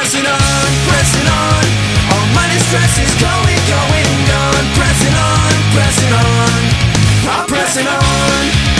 pressing on. All money stress is going, gone. Pressing on. I'm pressing on.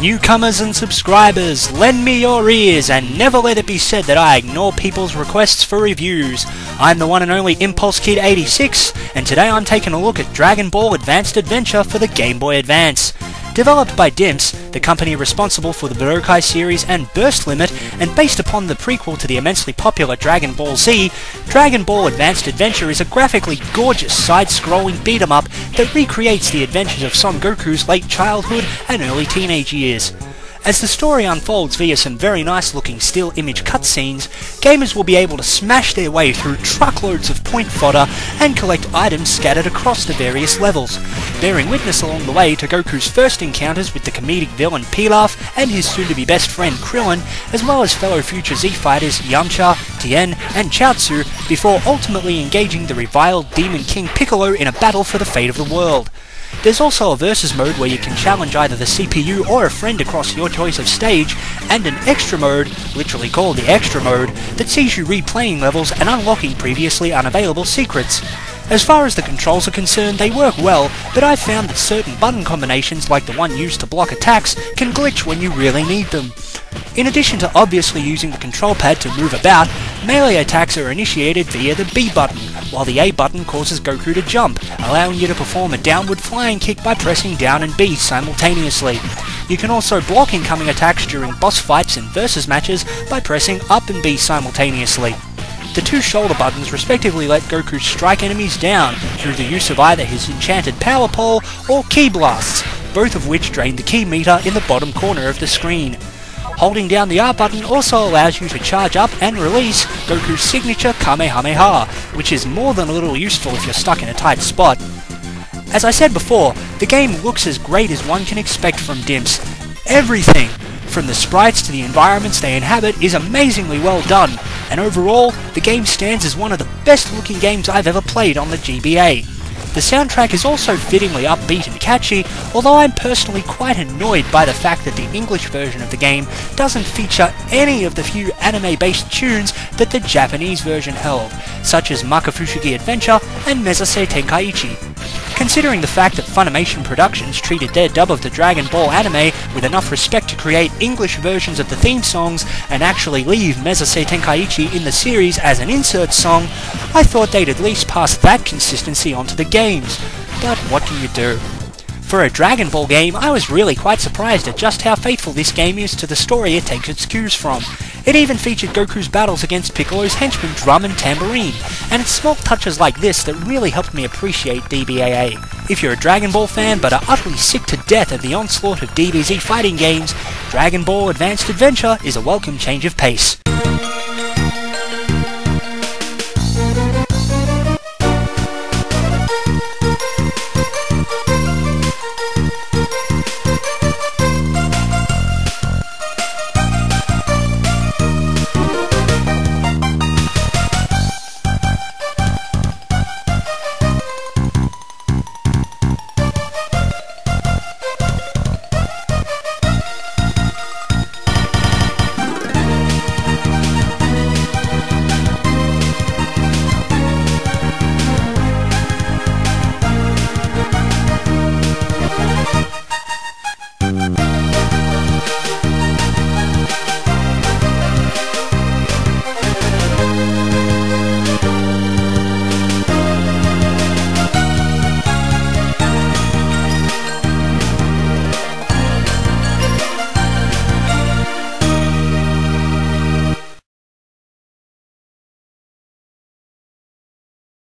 Newcomers and subscribers, lend me your ears and never let it be said that I ignore people's requests for reviews. I'm the one and only IK86, and today I'm taking a look at Dragon Ball Advanced Adventure for the Game Boy Advance. Developed by DIMS, the company responsible for the Budokai series and Burst Limit, and based upon the prequel to the immensely popular Dragon Ball Z, Dragon Ball Advanced Adventure is a graphically gorgeous side-scrolling beat-em-up that recreates the adventures of Son Goku's late childhood and early teenage years. As the story unfolds via some very nice looking still image cutscenes, gamers will be able to smash their way through truckloads of point fodder and collect items scattered across the various levels, bearing witness along the way to Goku's first encounters with the comedic villain Pilaf and his soon-to-be best friend Krillin, as well as fellow future Z fighters Yamcha, Tien, and Chaozu, before ultimately engaging the reviled Demon King Piccolo in a battle for the fate of the world. There's also a versus mode where you can challenge either the CPU or a friend across your choice of stage, and an extra mode, literally called the extra mode, that sees you replaying levels and unlocking previously unavailable secrets. As far as the controls are concerned, they work well, but I've found that certain button combinations like the one used to block attacks can glitch when you really need them. In addition to obviously using the control pad to move about, melee attacks are initiated via the B button, while the A button causes Goku to jump, allowing you to perform a downward flying kick by pressing down and B simultaneously. You can also block incoming attacks during boss fights and versus matches by pressing up and B simultaneously. The two shoulder buttons respectively let Goku strike enemies down through the use of either his enchanted power pole or ki blasts, both of which drain the ki meter in the bottom corner of the screen. Holding down the R button also allows you to charge up and release Goku's signature Kamehameha, which is more than a little useful if you're stuck in a tight spot. As I said before, the game looks as great as one can expect from DIMS. Everything, from the sprites to the environments they inhabit, is amazingly well done, and overall, the game stands as one of the best looking games I've ever played on the GBA. The soundtrack is also fittingly upbeat and catchy, although I'm personally quite annoyed by the fact that the English version of the game doesn't feature any of the few anime-based tunes that the Japanese version held, such as Makafushigi Adventure and Mezase Tenkaichi. Considering the fact that Funimation Productions treated their dub of the Dragon Ball anime with enough respect to create English versions of the theme songs and actually leave Mezase Tenkaichi in the series as an insert song, I thought they'd at least pass that consistency onto the games. But what can you do? For a Dragon Ball game, I was really quite surprised at just how faithful this game is to the story it takes its cues from. It even featured Goku's battles against Piccolo's henchmen Drum and Tambourine, and it's small touches like this that really helped me appreciate DBAA. If you're a Dragon Ball fan but are utterly sick to death of the onslaught of DBZ fighting games, Dragon Ball Advanced Adventure is a welcome change of pace.